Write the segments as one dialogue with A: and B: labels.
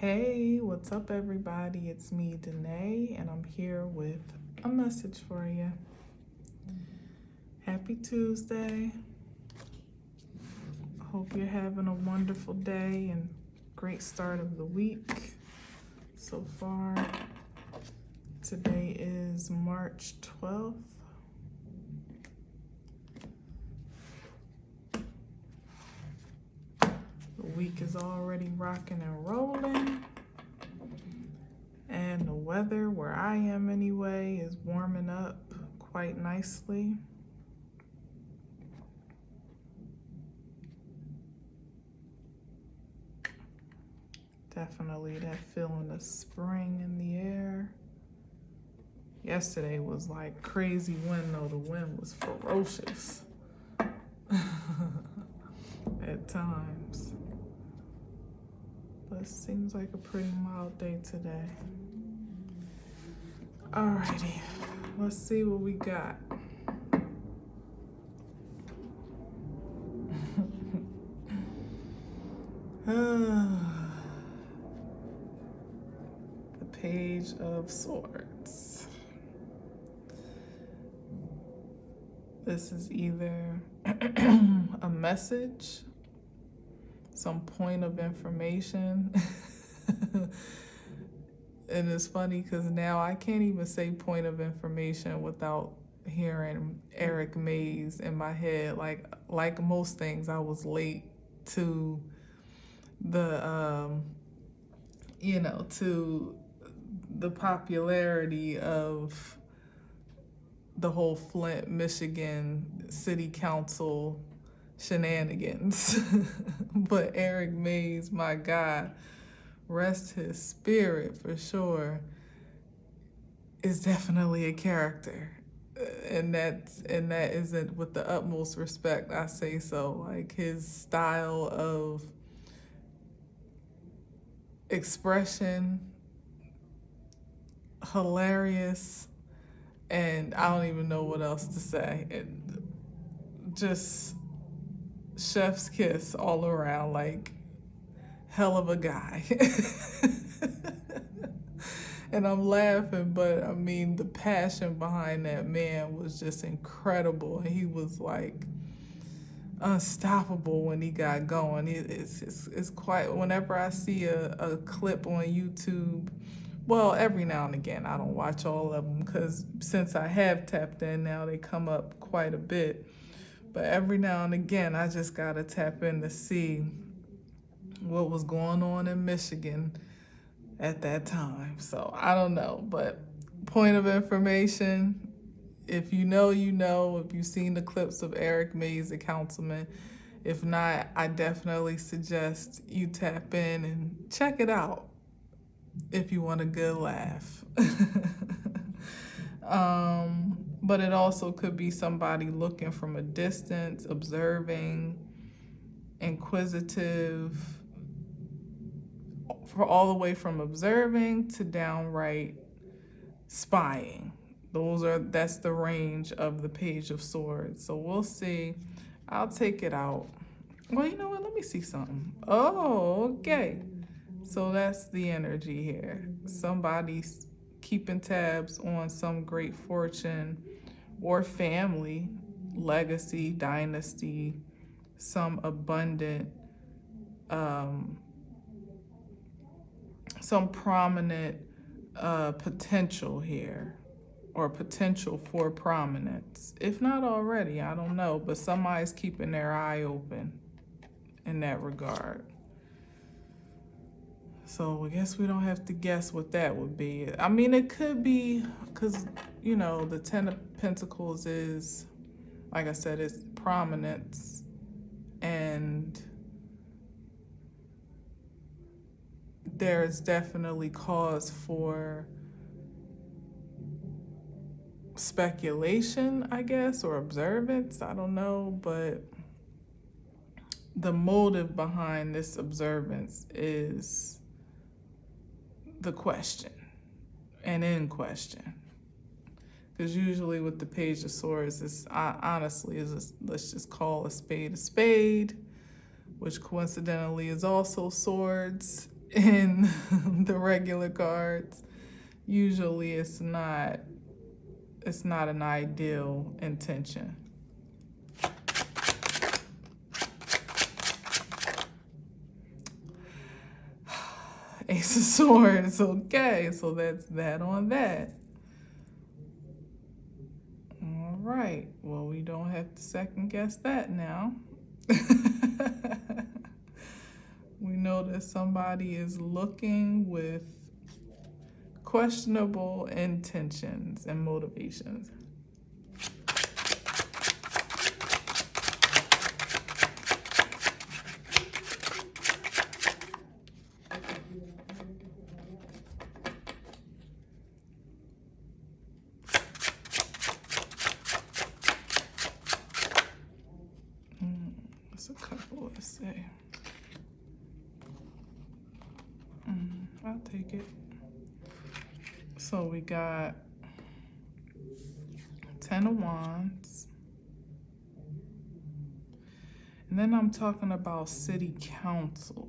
A: Hey, what's up, everybody? It's me, Danae, and I'm here with a message for you. Happy Tuesday. Hope you're having a wonderful day and great start of the week so far. Today is March 12th. The week is already rocking and rolling. And the weather, where I am anyway, is warming up quite nicely. Definitely that feeling of spring in the air. Yesterday was like crazy wind, though. The wind was ferocious at times. But it seems like a pretty mild day today. Alrighty, let's see what we got. The Page of Swords. This is either a message, some point of information. And it's funny because now I can't even say point of information without hearing Eric Mays in my head. Like most things, I was late to the to the popularity of the whole Flint, Michigan City Council shenanigans. But Eric Mays, my God, rest his spirit for sure, is definitely a character. And that isn't with the utmost respect, I say so. Like, his style of expression, hilarious, and I don't even know what else to say. Just chef's kiss all around, like, hell of a guy. And I'm laughing, but I mean, the passion behind that man was just incredible. He was like unstoppable when he got going. It's quite, whenever I see a clip on YouTube, well, every now and again, I don't watch all of them because since I have tapped in now, they come up quite a bit. But every now and again, I just gotta tap in to see what was going on in Michigan at that time. So I don't know, but point of information, if you know, you know. If you've seen the clips of Eric Mays, the councilman. If not, I definitely suggest you tap in and check it out if you want a good laugh. But it also could be somebody looking from a distance, observing, inquisitive, for all the way from observing to downright spying. That's the range of the Page of Swords. So we'll see. I'll take it out. Well, you know what? Let me see something. Oh, okay. So that's the energy here. Somebody's keeping tabs on some great fortune or family, legacy, dynasty, some abundant, some prominent potential here, or potential for prominence. If not already, I don't know, but somebody's keeping their eye open in that regard. So I guess we don't have to guess what that would be. I mean, it could be, because, the Ten of Pentacles is, like I said, it's prominence, and there's definitely cause for speculation, I guess, or observance. I don't know, but the motive behind this observance is the question and in question. Because usually with the Page of Swords, honestly is just, let's just call a spade, which coincidentally is also swords. in the regular cards, usually it's not an ideal intention. Ace of Swords, okay, so that's that on that. All right, well, we don't have to second guess that now. We know that somebody is looking with questionable intentions and motivations. That's a couple, let's see. I'll take it. So we got 10 of Wands. And then I'm talking about city council.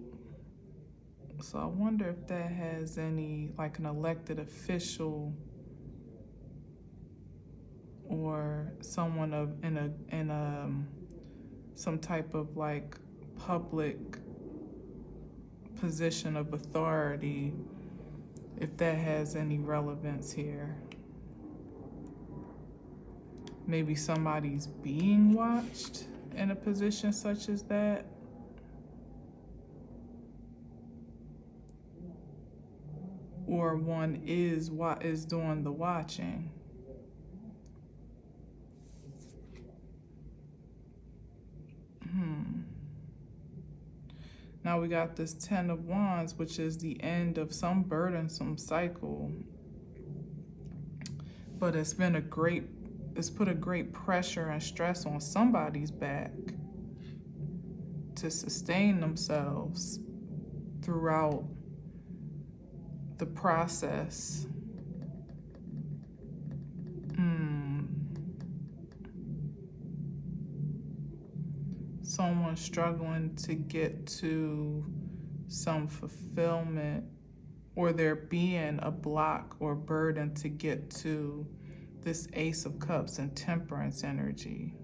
A: So I wonder if that has any, like an elected official or someone in some type of like public position of authority, if that has any relevance here. Maybe somebody's being watched in a position such as that. Or one is doing the watching. Now we got this 10 of Wands, which is the end of some burdensome cycle. But it's put a great pressure and stress on somebody's back to sustain themselves throughout the process. Someone struggling to get to some fulfillment, or there being a block or burden to get to this Ace of Cups and Temperance energy.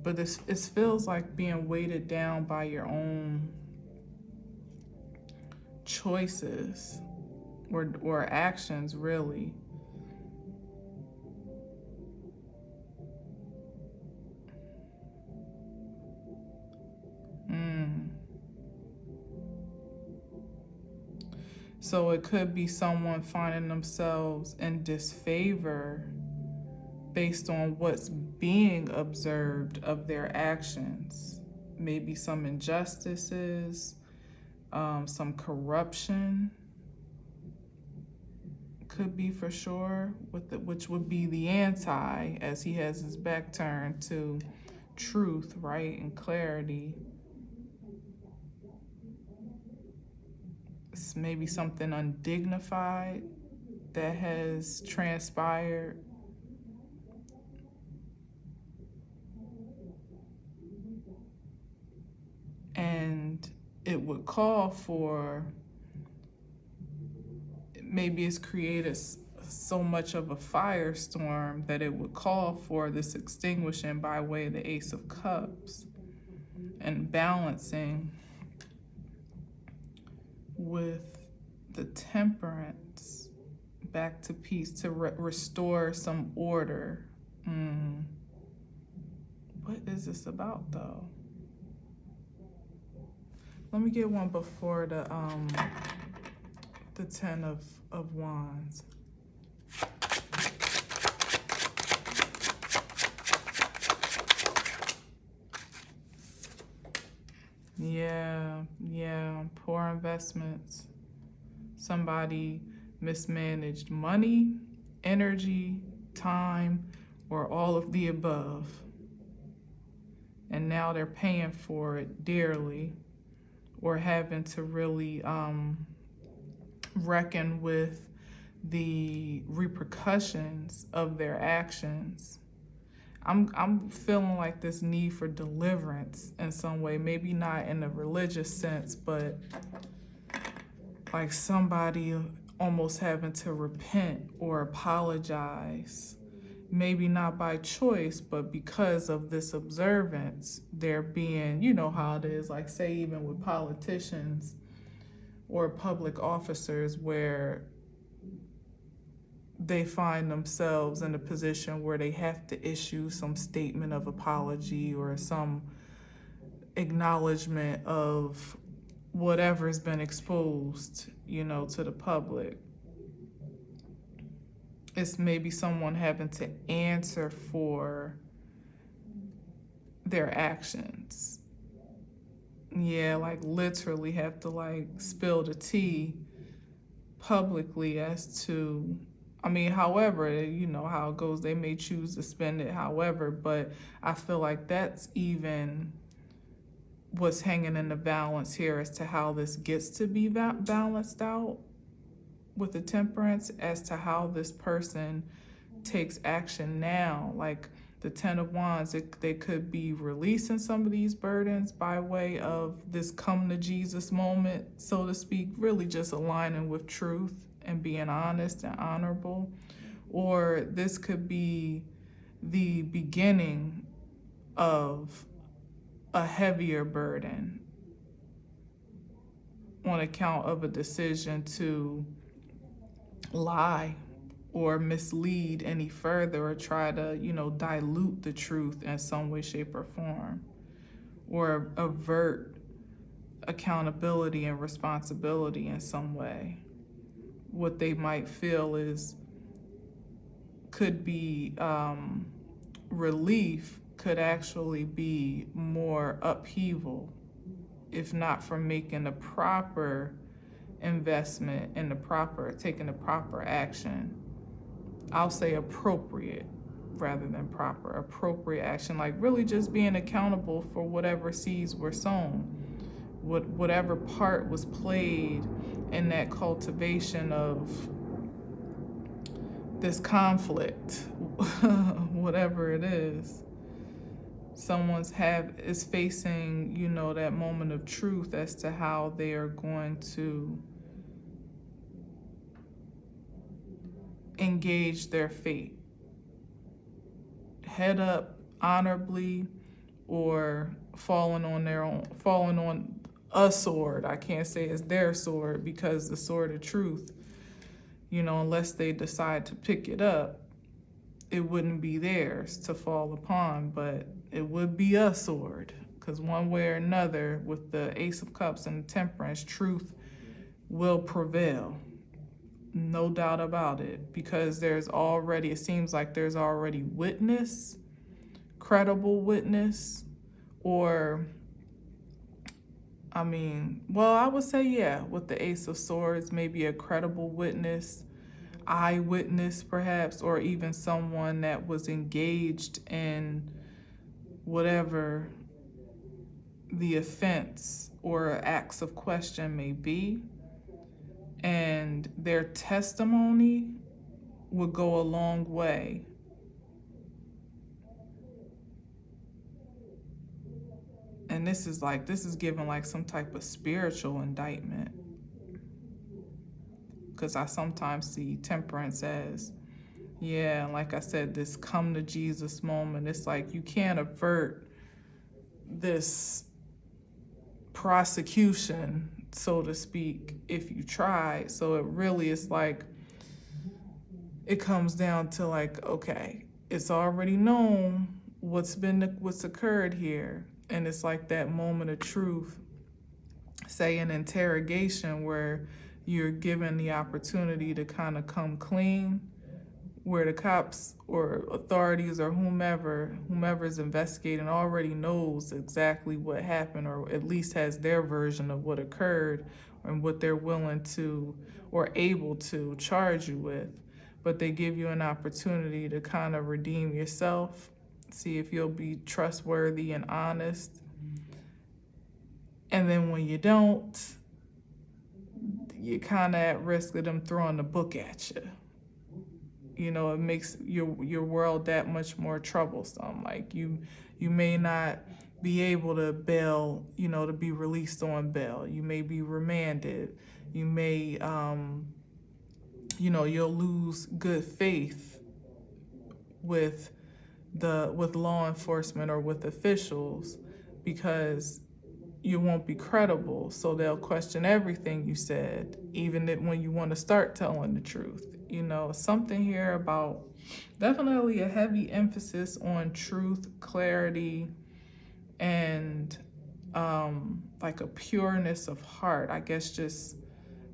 A: But it feels like being weighted down by your own choices or actions, really. So it could be someone finding themselves in disfavor based on what's being observed of their actions. Maybe some injustices, some corruption could be for sure, which would be the anti, as he has his back turned to truth, right, and clarity. It's maybe something undignified that has transpired. And it would call for, maybe it's created so much of a firestorm that it would call for this extinguishing by way of the Ace of Cups and balancing with the Temperance back to peace, to restore some order. What is this about, though? Let me get one before the 10 of Wands. Yeah, poor investments. Somebody mismanaged money, energy, time, or all of the above. And now they're paying for it dearly, or having to really reckon with the repercussions of their actions. I'm feeling like this need for deliverance in some way, maybe not in a religious sense, but like somebody almost having to repent or apologize. Maybe not by choice, but because of this observance, they're being, you know how it is, like say even with politicians or public officers, where they find themselves in a position where they have to issue some statement of apology or some acknowledgement of whatever's been exposed, you know, to the public. It's maybe someone having to answer for their actions. Yeah, like literally have to like spill the tea publicly as to, I mean, however, you know how it goes, they may choose to spend it however, but I feel like that's even what's hanging in the balance here as to how this gets to be balanced out with the temperance, as to how this person takes action now. Like the Ten of Wands, they could be releasing some of these burdens by way of this come to Jesus moment, so to speak, really just aligning with truth and being honest and honorable. Or this could be the beginning of a heavier burden on account of a decision to lie or mislead any further, or try to, you know, dilute the truth in some way, shape, or form, or avert accountability and responsibility in some way. What they might feel is could be relief, could actually be more upheaval, if not for making the proper investment in taking the proper action. I'll say appropriate rather than proper. Appropriate action, like really just being accountable for whatever seeds were sown, whatever part was played in that cultivation of this conflict, whatever it is. Someone's is facing, you know, that moment of truth as to how they are going to engage their fate. Head up honorably, or falling on a sword. I can't say it's their sword, because the sword of truth, you know, unless they decide to pick it up, it wouldn't be theirs to fall upon, but it would be a sword, because one way or another, with the Ace of Cups and the Temperance, truth will prevail. No doubt about it, because it seems like there's already witness, credible witness, or, I mean, well, I would say, yeah, with the Ace of Swords, maybe a credible witness, eyewitness perhaps, or even someone that was engaged in whatever the offense or acts of question may be, and their testimony would go a long way. And this is given like some type of spiritual indictment, because I sometimes see temperance as, yeah, like I said, this come to Jesus moment. It's like you can't avert this prosecution, so to speak, if you try. So it really is like, it comes down to like, okay, it's already known what's occurred here. And it's like that moment of truth, say an interrogation, where you're given the opportunity to kind of come clean, where the cops or authorities or whomever's investigating already knows exactly what happened, or at least has their version of what occurred and what they're willing to or able to charge you with. But they give you an opportunity to kind of redeem yourself, see if you'll be trustworthy and honest. And then when you don't, you're kind of at risk of them throwing the book at you. You know, it makes your world that much more troublesome. Like you may not be able to bail, you know, to be released on bail. You may be remanded. You may, you know, you'll lose good faith with law enforcement or with officials because you won't be credible. So they'll question everything you said, even when you want to start telling the truth. You know, something here about definitely a heavy emphasis on truth, clarity, and like a pureness of heart. I guess just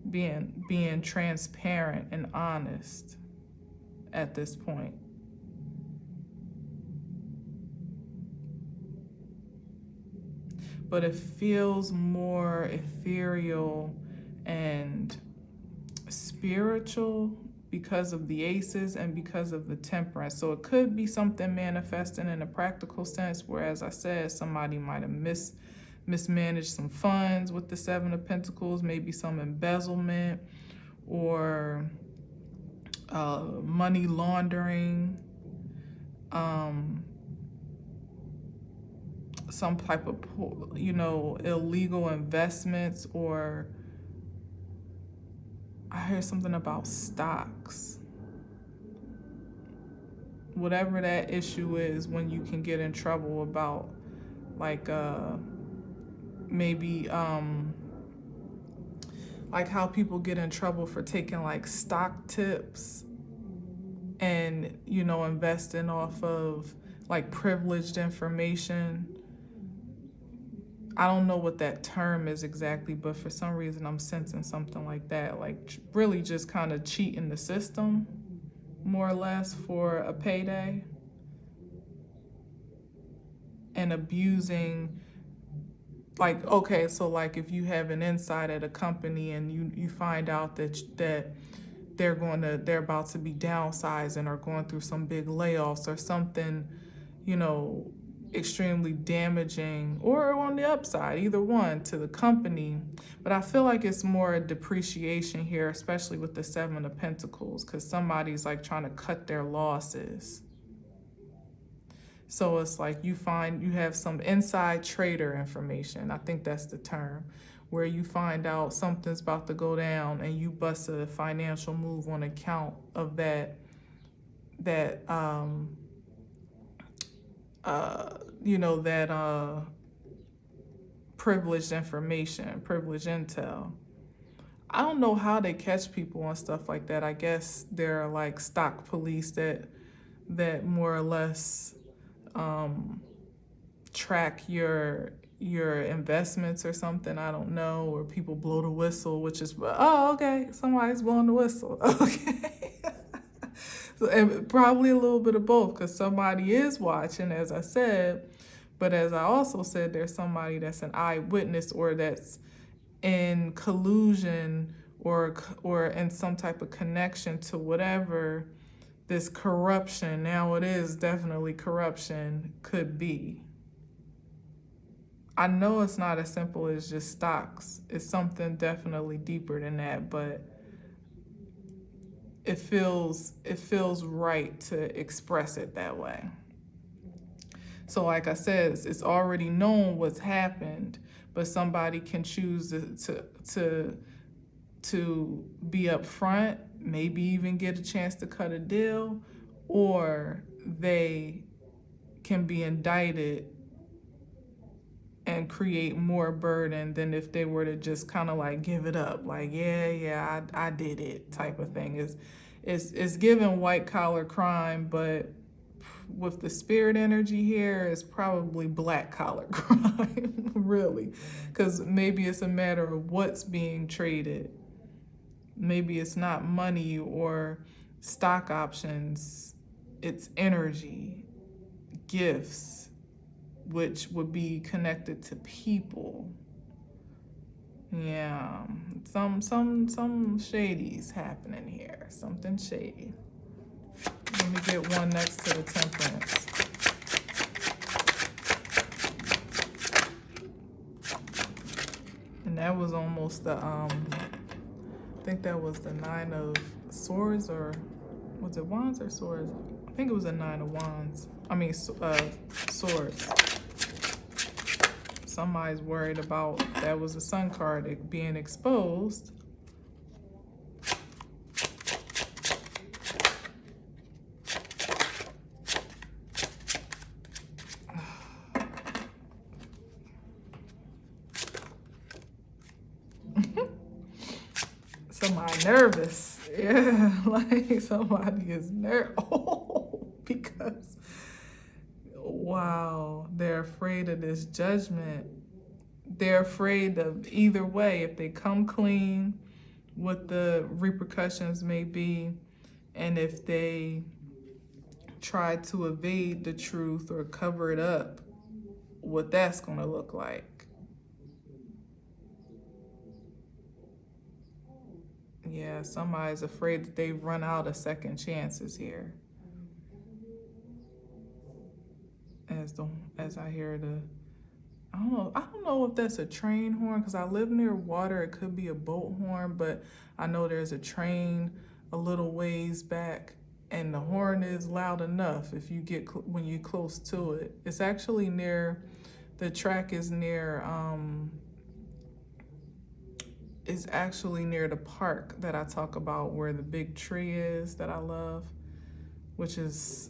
A: being transparent and honest at this point. But it feels more ethereal and spiritual because of the aces and because of the temperance. So it could be something manifesting in a practical sense, where, as I said, somebody might have mismanaged some funds with the Seven of Pentacles, maybe some embezzlement or money laundering, some type of, you know, illegal investments, or I heard something about stocks. Whatever that issue is, when you can get in trouble about, like, maybe, like how people get in trouble for taking like stock tips and, you know, investing off of like privileged information. I don't know what that term is exactly, but for some reason I'm sensing something like that, like really just kind of cheating the system, more or less, for a payday, and abusing, like, okay, so like if you have an insight at a company and you find out that they're about to be downsizing or going through some big layoffs or something, you know, extremely damaging, or on the upside, either one, to the company. But I feel like it's more a depreciation here, especially with the Seven of Pentacles, because somebody's like trying to cut their losses. So it's like you have some inside trader information, I think that's the term, where you find out something's about to go down and you bust a financial move on account of that you know, that privileged information, privileged intel. I don't know how they catch people on stuff like that. I guess they're like stock police that more or less track your investments or something. I don't know, or people blow the whistle, which is, oh, okay, somebody's blowing the whistle. Okay. So, and probably a little bit of both, because somebody is watching, as I said, but as I also said, there's somebody that's an eyewitness or that's in collusion or in some type of connection to whatever this corruption, now it is definitely corruption, could be. I know it's not as simple as just stocks. It's something definitely deeper than that, but it feels right to express it that way. So like I said, it's already known what's happened, but somebody can choose to be upfront, maybe even get a chance to cut a deal, or they can be indicted and create more burden than if they were to just kind of like give it up, like, yeah, I did it type of thing. It's given white collar crime, but with the spirit energy here, it's probably black collar crime, really, because maybe it's a matter of what's being traded. Maybe it's not money or stock options, it's energy, gifts, which would be connected to people. Yeah, some shady's happening here, something shady. Let me get one next to the Temperance. And that was almost the, I think that was the Nine of Swords, or Was it wands or swords? I think it was a 9 of wands. I mean, swords. Somebody's worried about that was a sun card being exposed. Somebody nervous. Yeah, like somebody is nervous. Oh, because, wow, they're afraid of this judgment. They're afraid of either way, if they come clean, what the repercussions may be, and if they try to evade the truth or cover it up, what that's going to look like. Yeah, somebody's afraid that they've run out of second chances here. As I hear I don't know if that's a train horn, because I live near water. It could be a boat horn, but I know there's a train a little ways back, and the horn is loud enough if you get when you're close to it. It's actually near, the track is near, is actually near the park that I talk about, where the big tree is that I love, which is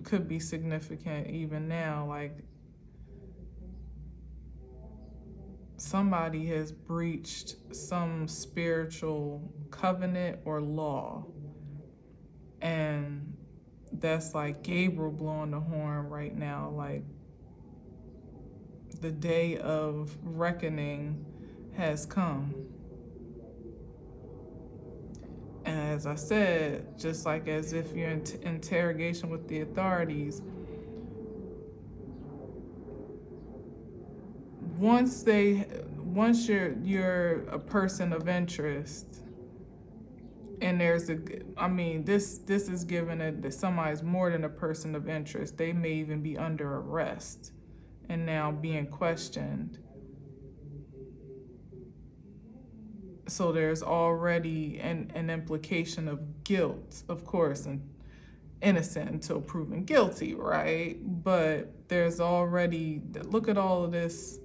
A: could be significant even now. Like, somebody has breached some spiritual covenant or law, and that's like Gabriel blowing the horn right now. Like, the day of reckoning has come. And as I said, just like as if you're in interrogation with the authorities, once you're a person of interest, and there's this is given that somebody's more than a person of interest. They may even be under arrest and now being questioned. So there's already an implication of guilt, of course, and innocent until proven guilty, right? But there's already, look at all of this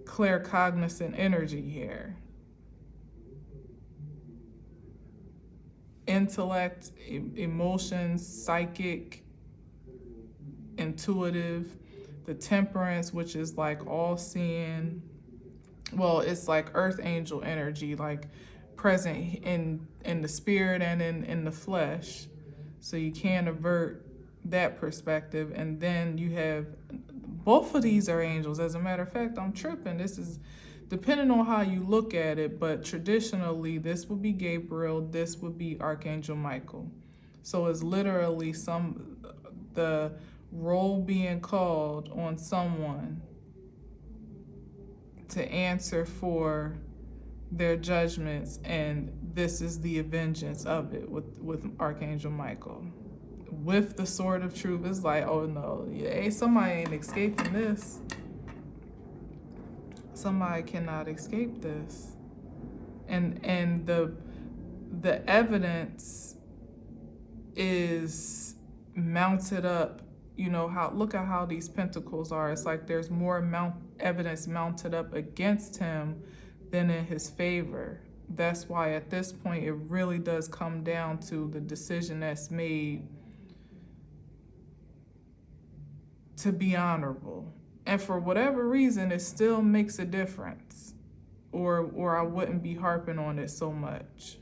A: claircognizant energy here. Intellect, emotions, psychic, intuitive, the temperance, which is like all-seeing. Well, it's like earth angel energy, like present in the spirit and in the flesh. So you can't avert that perspective. And then you have, both of these are angels. As a matter of fact, I'm tripping. This is depending on how you look at it, but traditionally this would be Gabriel, this would be Archangel Michael. So it's literally the role being called on someone to answer for their judgments, and this is the vengeance of it with Archangel Michael. With the sword of truth, it's like, oh no, somebody ain't escaping this. Somebody cannot escape this. And the evidence is mounted up. Look at how these pentacles are. It's like there's more evidence mounted up against him than in his favor. That's why at this point it really does come down to the decision that's made to be honorable. And for whatever reason, it still makes a difference, or I wouldn't be harping on it so much.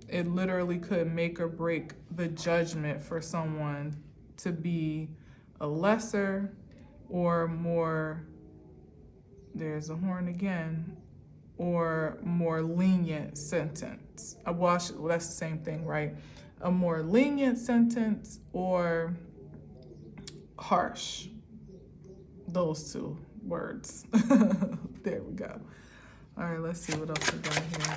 A: It literally could make or break the judgment for someone to be a lesser or more, there's a horn again, or more lenient sentence. Well, that's the same thing, right? A more lenient sentence or harsh. Those two words. There we go. All right, let's see what else we got here.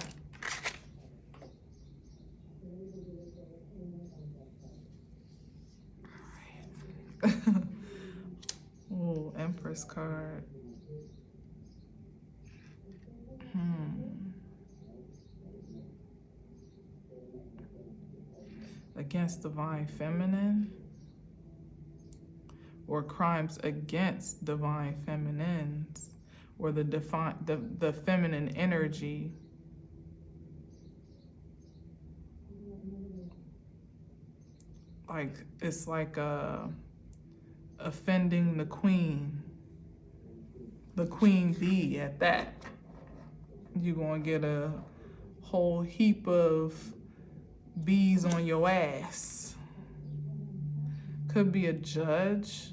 A: Oh, Empress card. against divine feminine, or crimes against divine feminines, or the feminine energy. Like, it's like offending the queen bee at that. You're gonna get a whole heap of bees on your ass. Could be a judge.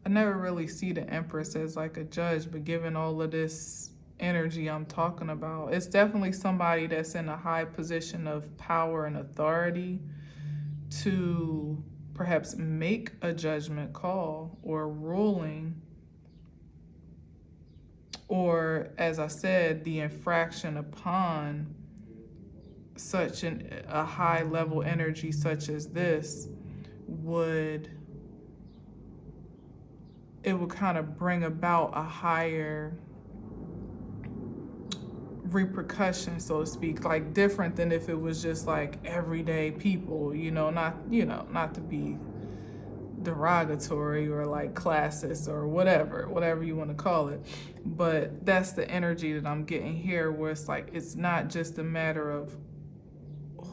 A: I never really see the Empress as like a judge, but given all of this energy I'm talking about, it's definitely somebody that's in a high position of power and authority to perhaps make a judgment call or ruling, or, as I said, the infraction upon such a high level energy such as this would kind of bring about a higher repercussion, so to speak, like different than if it was just like everyday people, not to be derogatory or like classist or whatever you want to call it. But that's the energy that I'm getting here, where it's like, it's not just a matter of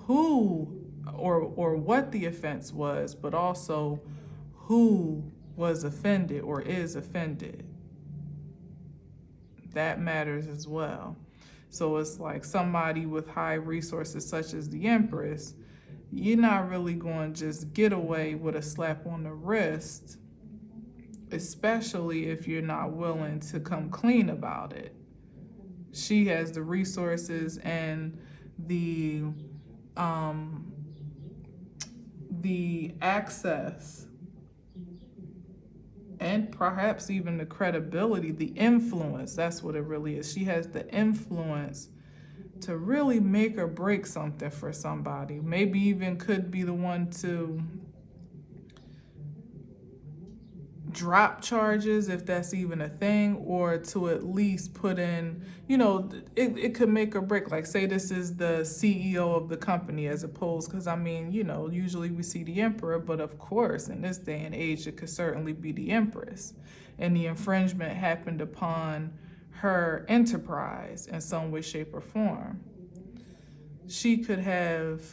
A: who or what the offense was, but also who was offended or is offended. That matters as well. So it's like somebody with high resources such as the Empress, you're not really going to just get away with a slap on the wrist, especially if you're not willing to come clean about it. She has the resources and the access, and perhaps even the credibility, the influence. That's what it really is. She has the influence to really make or break something for somebody. Maybe even could be the one to drop charges, if that's even a thing, or to at least put in, it could make or break. Like, say this is the CEO of the company, as opposed, because usually we see the emperor, but of course in this day and age it could certainly be the empress, and the infringement happened upon her enterprise in some way, shape, or form. She could have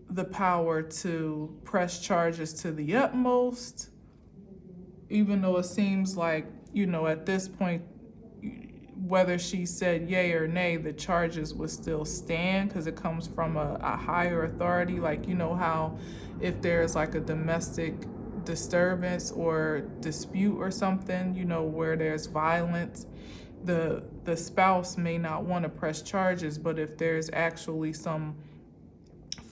A: the power to press charges to the utmost, even though it seems like, at this point, whether she said yay or nay, the charges would still stand because it comes from a higher authority. Like, how if there's like a domestic disturbance or dispute or something, where there's violence, the spouse may not want to press charges, but if there's actually some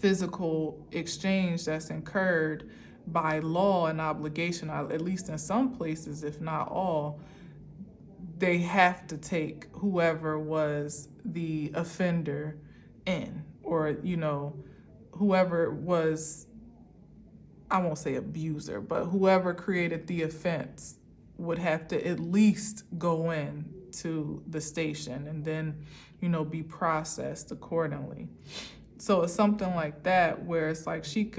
A: physical exchange that's incurred by law and obligation, at least in some places, if not all, they have to take whoever was the offender in, or, whoever was, I won't say abuser, but whoever created the offense would have to at least go in to the station and then, be processed accordingly. So it's something like that, where it's like she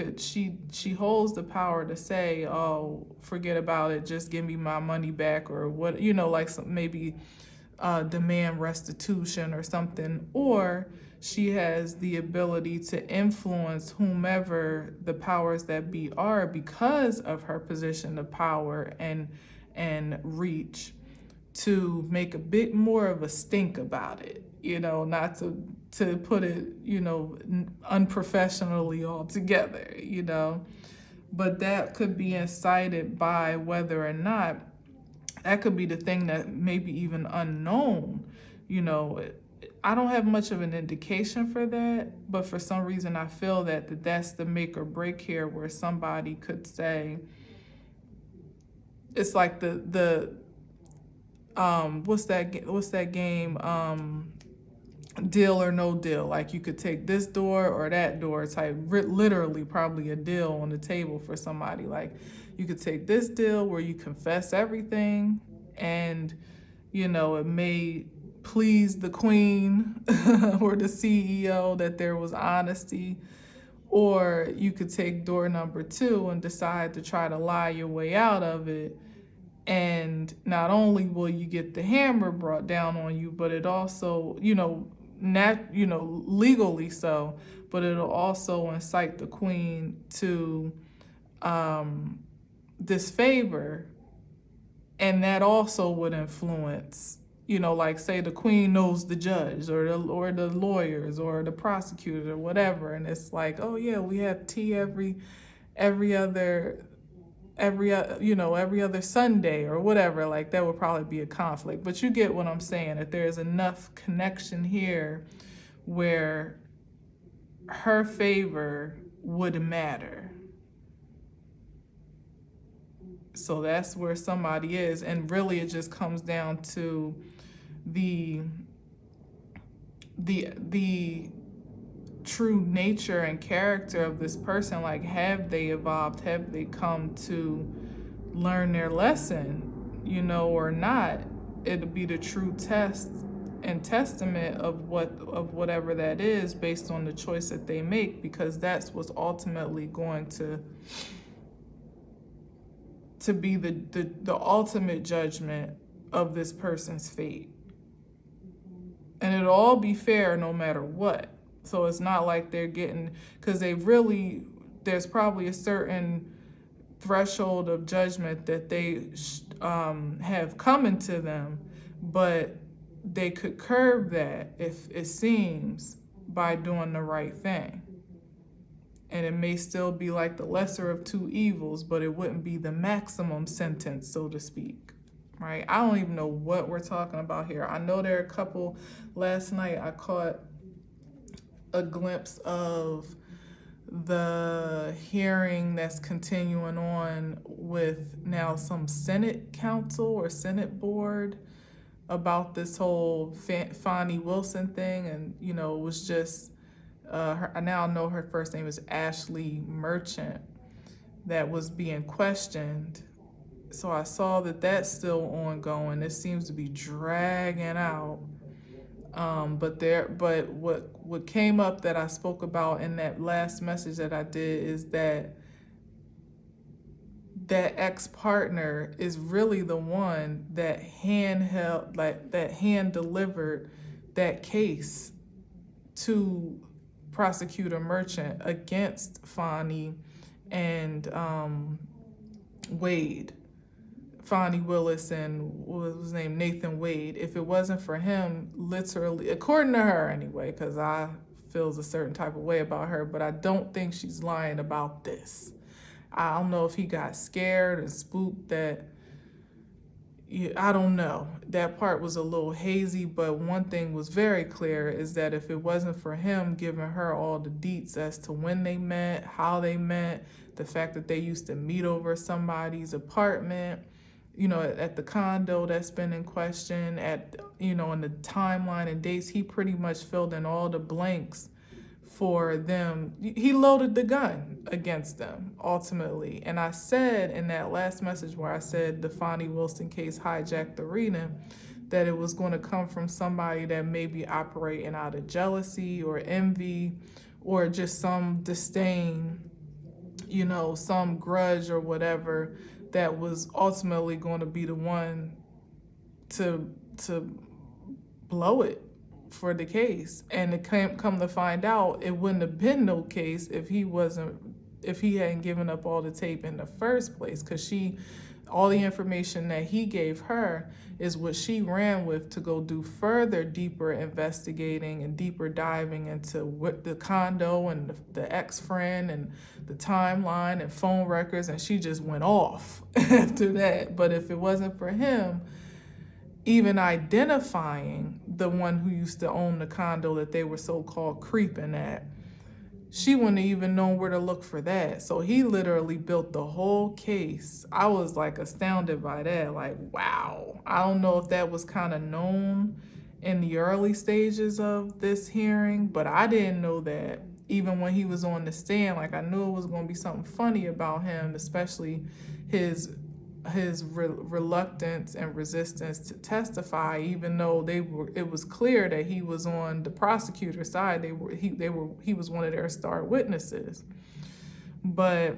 A: holds the power to say, oh, forget about it, just give me my money back, or what, like maybe demand restitution or something. Or she has the ability to influence whomever the powers that be are, because of her position of power and reach, to make a bit more of a stink about it, not to put it, unprofessionally altogether, but that could be incited by whether or not, that could be the thing that maybe even unknown, I don't have much of an indication for that, but for some reason I feel that that's the make or break here, where somebody could say, it's like the what's that game, deal or no deal. Like, you could take this door or that door type, literally probably a deal on the table for somebody. Like, you could take this deal where you confess everything, and it may please the queen or the CEO, that there was honesty. Or you could take door number 2 and decide to try to lie your way out of it. And not only will you get the hammer brought down on you, but it also, legally so, but it'll also incite the queen to disfavor, and that also would influence, like say the queen knows the judge or the lawyers or the prosecutor or whatever, and it's like, oh yeah, we have tea every other Sunday or whatever. Like that would probably be a conflict, but you get what I'm saying, that there's enough connection here where her favor would matter. So that's where somebody is, and really it just comes down to the true nature and character of this person. Like, have they evolved? Have they come to learn their lesson, or not? It'll be the true test and testament of whatever that is, based on the choice that they make, because that's what's ultimately going to be the ultimate judgment of this person's fate. And it'll all be fair no matter what. So it's not like they're getting, because there's probably a certain threshold of judgment that they have coming to them, but they could curb that, if it seems, by doing the right thing. And it may still be like the lesser of two evils, but it wouldn't be the maximum sentence, so to speak, right? I don't even know what we're talking about here. I know there are a couple, last night I caught a glimpse of the hearing that's continuing on with now some Senate council or Senate board about this whole Fani Wilson thing. And, it was just, I now know her first name is Ashley Merchant, that was being questioned. So I saw that that's still ongoing. It seems to be dragging out. But what came up that I spoke about in that last message that I did is that ex-partner is really the one that hand delivered that case to Prosecutor Merchant against Fani and Wade. Fani Willis and what was his name, Nathan Wade. If it wasn't for him, literally, according to her anyway, because I feels a certain type of way about her, but I don't think she's lying about this. I don't know if he got scared and spooked that, I don't know. That part was a little hazy, but one thing was very clear is that if it wasn't for him giving her all the deets as to when they met, how they met, the fact that they used to meet over somebody's apartment, at the condo that's been in question, in the timeline and dates, he pretty much filled in all the blanks for them. He loaded the gun against them, ultimately. And I said in that last message where I said the Fani Wilson case hijacked the arena, that it was going to come from somebody that may be operating out of jealousy or envy or just some disdain, some grudge or whatever, that was ultimately going to be the one to blow it for the case. And it come to find out, it wouldn't have been no case if he hadn't given up all the tape in the first place, because all the information that he gave her is what she ran with to go do further deeper investigating and deeper diving into what the condo and the ex-friend and the timeline and phone records, and she just went off after that. But if it wasn't for him even identifying the one who used to own the condo that they were so-called creeping at, she wouldn't have even known where to look for that. So he literally built the whole case. I was like astounded by that, like, wow. I don't know if that was kind of known in the early stages of this hearing, but I didn't know that even when he was on the stand. Like, I knew it was going to be something funny about him, especially his his reluctance and resistance to testify, even though it was clear that he was on the prosecutor's side. He was one of their star witnesses. But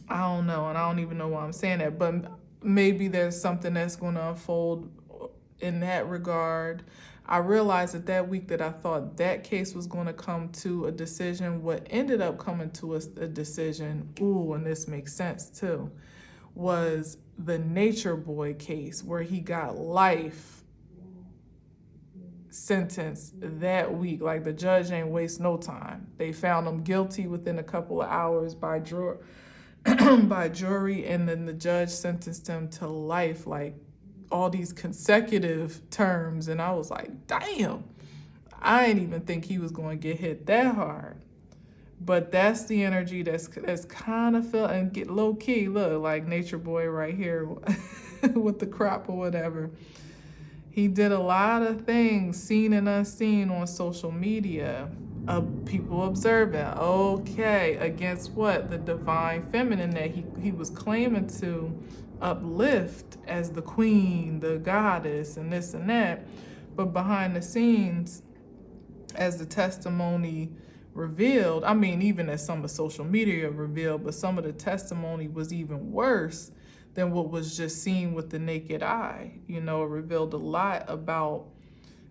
A: I don't know, and I don't even know why I'm saying that, but maybe there's something that's going to unfold in that regard. I realized that week that I thought that case was going to come to a decision, what ended up coming to a decision, and this makes sense too, was the Nature Boy case, where he got life sentence that week. Like, the judge ain't waste no time. They found him guilty within a couple of hours by jury, and then the judge sentenced him to life, like all these consecutive terms. And I was like, damn, I didn't even think he was going to get hit that hard. But that's the energy that's kind of felt, and get low key, look, like Nature Boy right here with the crop or whatever. He did a lot of things, seen and unseen, on social media. People observing, okay, against what? The divine feminine that he was claiming to uplift as the queen, the goddess, and this and that. But behind the scenes, as the testimony revealed, I mean, even as some of social media revealed, but some of the testimony was even worse than what was just seen with the naked eye. You know, it revealed a lot about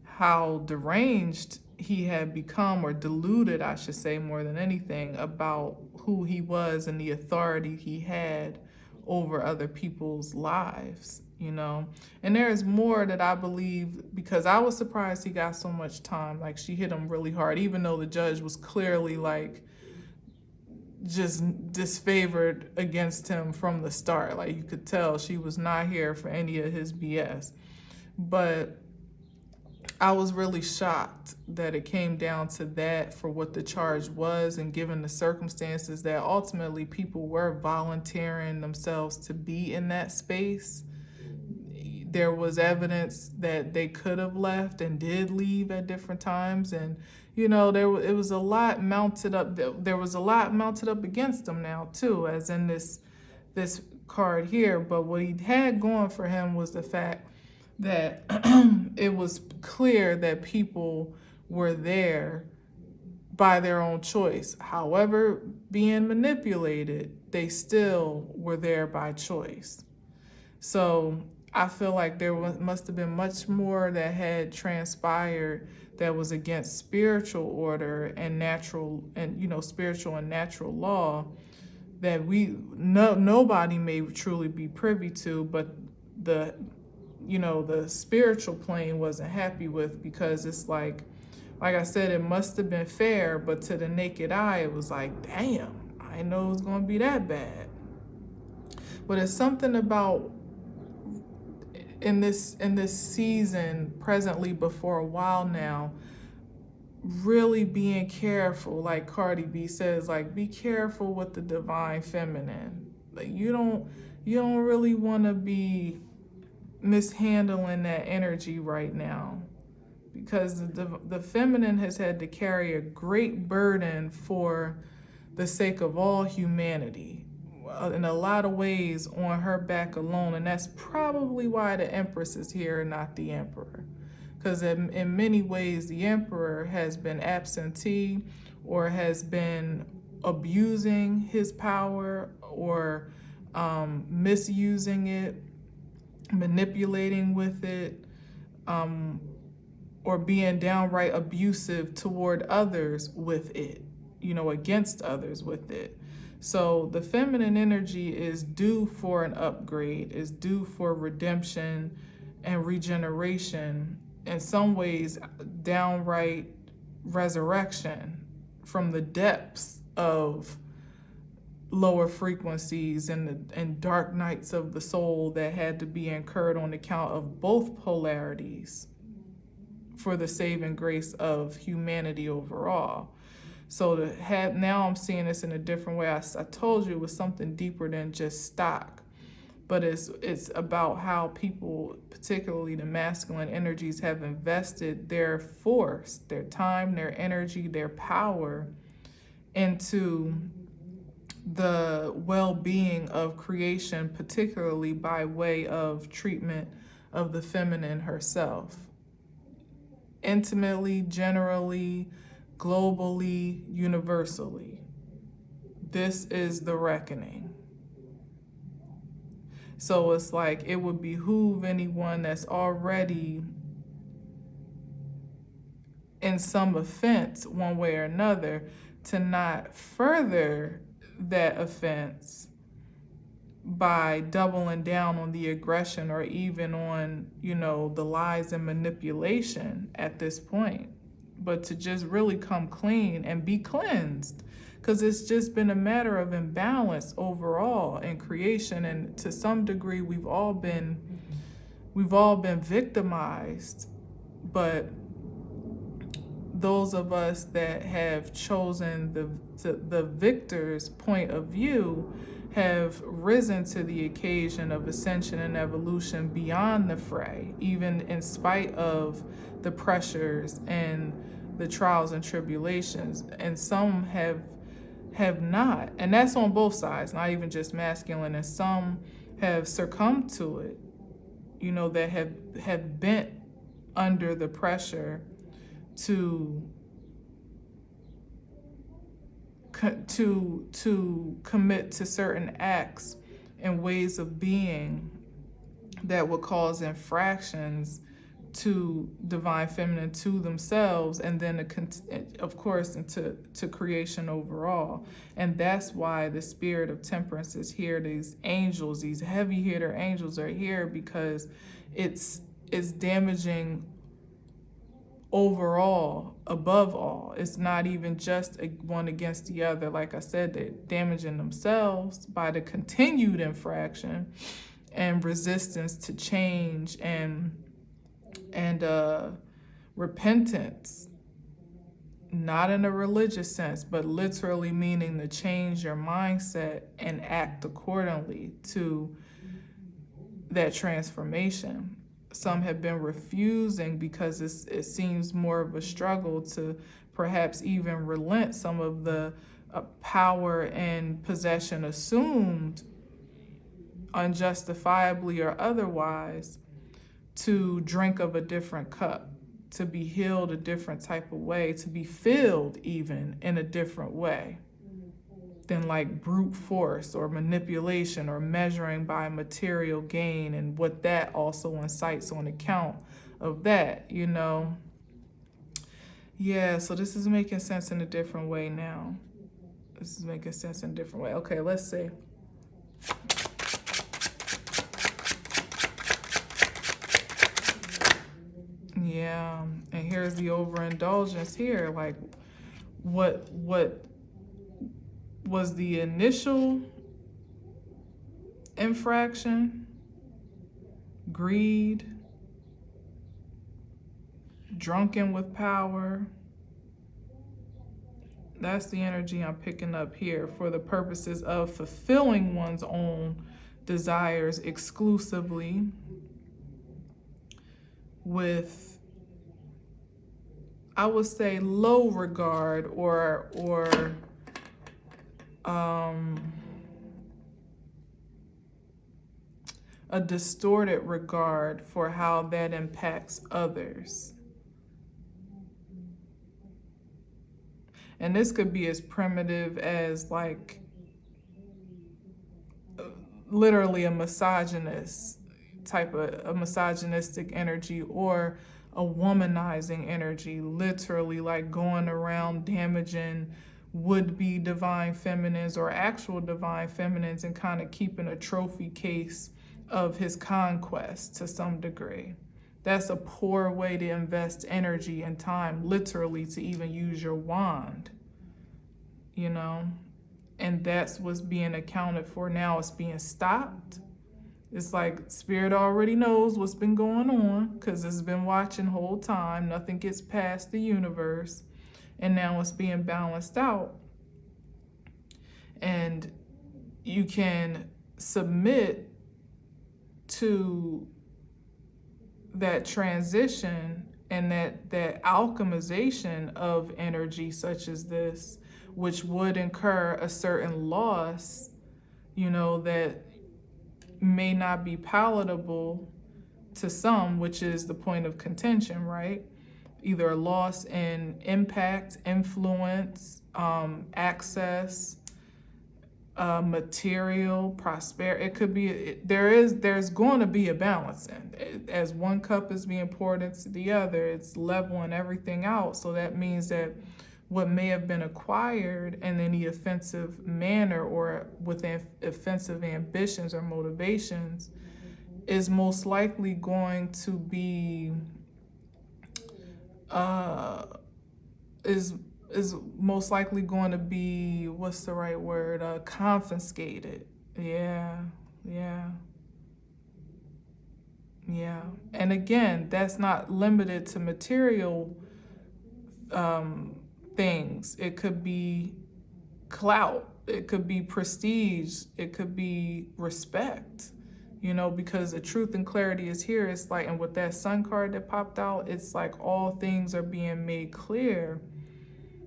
A: how deranged he had become, or deluded, I should say, more than anything, about who he was and the authority he had over other people's lives, you know. And there is more that I believe, because I was surprised he got so much time. Like, she hit him really hard, even though the judge was clearly like just disfavored against him from the start. Like, you could tell she was not here for any of his BS. But I was really shocked that it came down to that for what the charge was, and given the circumstances that ultimately people were volunteering themselves to be in that space. There was evidence that they could have left and did leave at different times, and you know, it was a lot mounted up. There was a lot mounted up against him now too, as in this card here. But what he had going for him was the fact that it was clear that people were there by their own choice. However, being manipulated, they still were there by choice. So I feel like must have been much more that had transpired that was against spiritual order and natural, and spiritual and natural law, that nobody may truly be privy to, but the spiritual plane wasn't happy with, because it's like I said, it must have been fair, but to the naked eye, it was like, damn, I didn't know it was going to be that bad. But it's something about in this season, presently, before a while now, really being careful, like Cardi B says, like, be careful with the divine feminine. Like, you don't really want to be mishandling that energy right now, because the feminine has had to carry a great burden for the sake of all humanity, in a lot of ways on her back alone. And that's probably why the Empress is here and not the Emperor, because in many ways the Emperor has been absentee, or has been abusing his power, or misusing it, manipulating with it, or being downright abusive toward others with it, against others with it. So the feminine energy is due for an upgrade, is due for redemption and regeneration, in some ways downright resurrection from the depths of lower frequencies and dark nights of the soul that had to be incurred on account of both polarities for the saving grace of humanity overall. So now I'm seeing this in a different way. I told you it was something deeper than just stock, but it's about how people, particularly the masculine energies, have invested their force, their time, their energy, their power into the well-being of creation, particularly by way of treatment of the feminine herself. Intimately, generally, globally, universally. This is the reckoning. So it's like it would behoove anyone that's already in some offense one way or another to not further that offense by doubling down on the aggression or even on, the lies and manipulation at this point, but to just really come clean and be cleansed, because it's just been a matter of imbalance overall in creation, and to some degree we've all been victimized. But those of us that have chosen the victor's point of view have risen to the occasion of ascension and evolution beyond the fray, even in spite of the pressures and the trials and tribulations. And some have not, and that's on both sides, not even just masculine. And some have succumbed to it, that have bent under the pressure to commit to certain acts and ways of being that would cause infractions to divine feminine, to themselves, and then of course into creation overall. And that's why the spirit of temperance is here. These angels, these heavy hitter angels are here, because it's damaging overall, above all. It's not even just one against the other. Like I said, they're damaging themselves by the continued infraction and resistance to change and repentance, not in a religious sense, but literally meaning to change your mindset and act accordingly to that transformation. Some have been refusing because it seems more of a struggle to perhaps even relent some of the power and possession assumed unjustifiably or otherwise, to drink of a different cup, to be healed a different type of way, to be filled even in a different way than like brute force or manipulation or measuring by material gain, and what that also incites on account of that, Yeah, so this is making sense in a different way now. This is making sense in a different way. Okay, let's see. Yeah, and here's the overindulgence here. Like, what was the initial infraction? Greed, drunken with power. That's the energy I'm picking up here, for the purposes of fulfilling one's own desires exclusively with, I would say, low regard or a distorted regard for how that impacts others. And this could be as primitive as like literally a misogynistic energy, or a womanizing energy, literally like going around damaging would-be divine feminines or actual divine feminines and kind of keeping a trophy case of his conquest to some degree. That's a poor way to invest energy and time, literally, to even use your wand, And that's what's being accounted for now. It's being stopped. It's like Spirit already knows what's been going on, because it's been watching the whole time. Nothing gets past the universe. And now it's being balanced out. And you can submit to that transition and that alchemization of energy such as this which would incur a certain loss, you know, that may not be palatable to some, which is the point of contention, right? Either a loss in impact, influence, access, material, prosperity. It could be, there's going to be a balancing. As one cup is being poured into the other, it's leveling everything out. So that means that what may have been acquired in any offensive manner or with offensive ambitions or motivations is most likely going to be is most likely going to be, what's the right word, confiscated. Yeah. And again, that's not limited to material things. It could be clout, it could be prestige, it could be respect, you know, because the truth and clarity is here. It's like, and with that sun card that popped out, it's like all things are being made clear.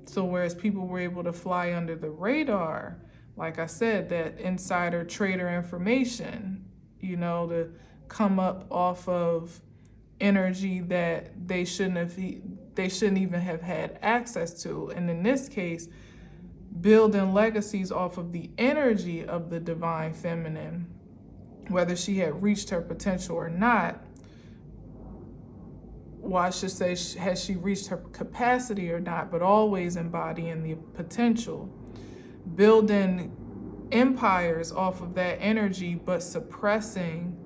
A: So whereas people were able to fly under the radar, like I said, that insider trader information, you know, to come up off of energy that they shouldn't even have had access to. And in this case, building legacies off of the energy of the divine feminine, whether she had reached her potential or not. Well, I should say, has she reached her capacity or not, but always embodying the potential. Building empires off of that energy, but suppressing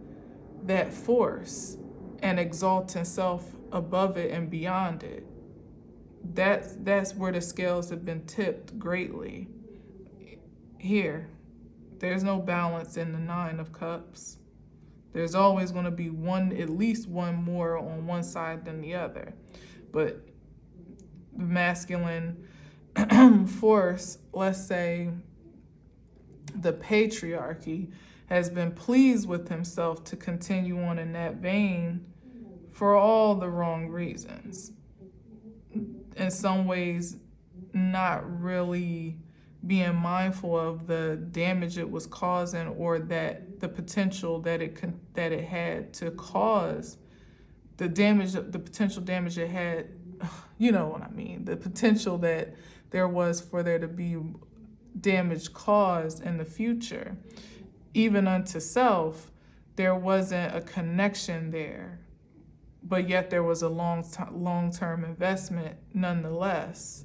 A: that force and exalting self above it and beyond it. That's where the scales have been tipped greatly. Here, there's no balance in the Nine of Cups. There's always going to be at least one more on one side than the other. But the masculine force, let's say the patriarchy, has been pleased with himself to continue on in that vein for all the wrong reasons. In some ways, not really being mindful of the damage it was causing, or that the potential that it had to cause, the potential damage it had, you know what I mean, the potential that there was for there to be damage caused in the future. Even unto self, there wasn't a connection there, but yet there was a long-term investment nonetheless.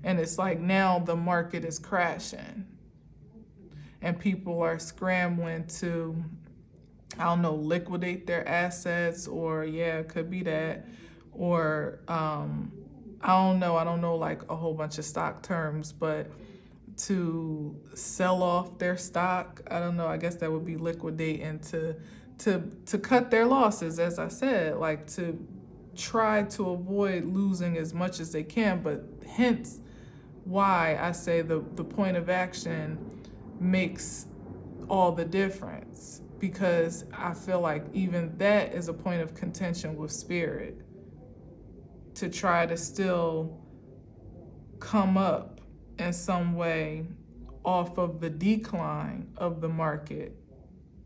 A: And it's like now the market is crashing and people are scrambling to, I don't know, liquidate their assets, or it could be that, or I don't know like a whole bunch of stock terms, but to sell off their stock. I don't know, I guess that would be liquidating, to cut their losses, as I said, like to try to avoid losing as much as they can. But hence why I say the point of action makes all the difference, because I feel like even that is a point of contention with spirit, to try to still come up in some way off of the decline of the market,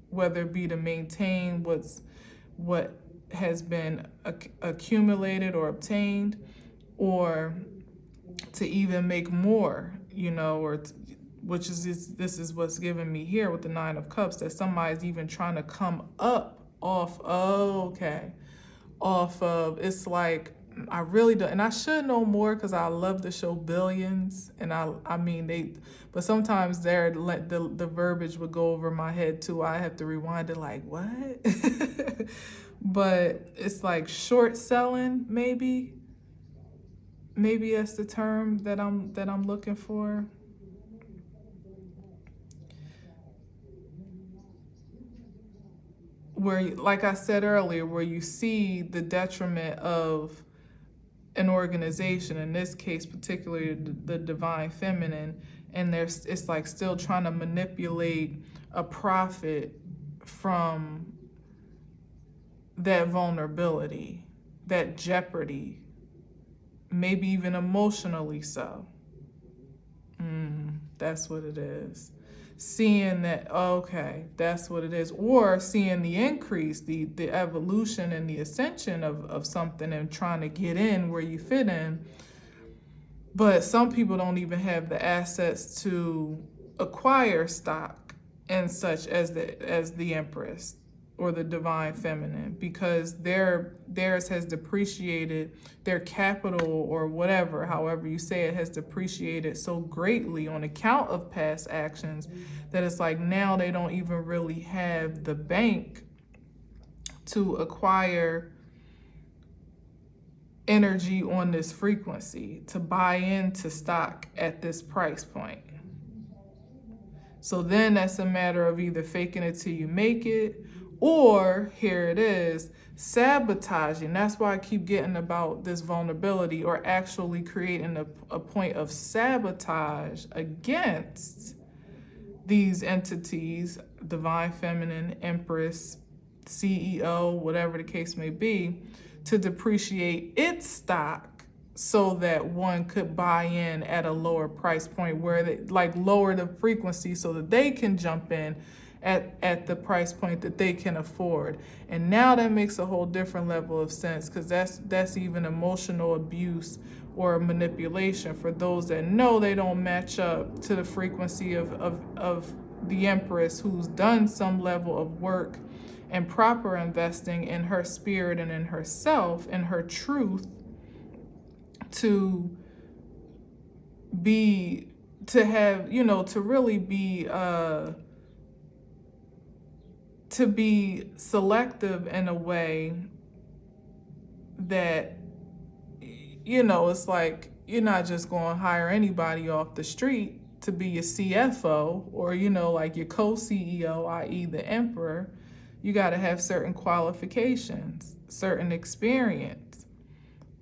A: whether it be to maintain what has been accumulated or obtained, or to even make more, you know, or this is what's giving me here with the Nine of Cups, that somebody's even trying to come up off of, it's like, I really do, and I should know more because I love the show Billions, and I mean but sometimes the verbiage would go over my head too. I have to rewind it, like, what? But it's like short selling, maybe that's the term that I'm looking for. Where, like I said earlier, where you see the detriment of an organization, in this case particularly the divine feminine, and it's like still trying to manipulate a profit from that vulnerability, that jeopardy, maybe even emotionally so. That's what it is. Seeing that, okay, that's what it is. Or seeing the increase, the evolution and the ascension of something and trying to get in where you fit in. But some people don't even have the assets to acquire stock and such as the Empress or the Divine Feminine, because theirs has depreciated, their capital or whatever, however you say it, has depreciated so greatly on account of past actions that it's like now they don't even really have the bank to acquire energy on this frequency to buy into stock at this price point. So then that's a matter of either faking it till you make it, or here it is, sabotaging. That's why I keep getting about this vulnerability, or actually creating a point of sabotage against these entities, Divine Feminine, Empress, CEO, whatever the case may be, to depreciate its stock so that one could buy in at a lower price point, where they like lower the frequency so that they can jump in at the price point that they can afford. And now that makes a whole different level of sense, because that's even emotional abuse or manipulation for those that know they don't match up to the frequency of the Empress, who's done some level of work and proper investing in her spirit and in herself and her truth to have, to really be to be selective in a way that, it's like you're not just going to hire anybody off the street to be your CFO or, like your co-CEO, i.e. the emperor. You got to have certain qualifications, certain experience,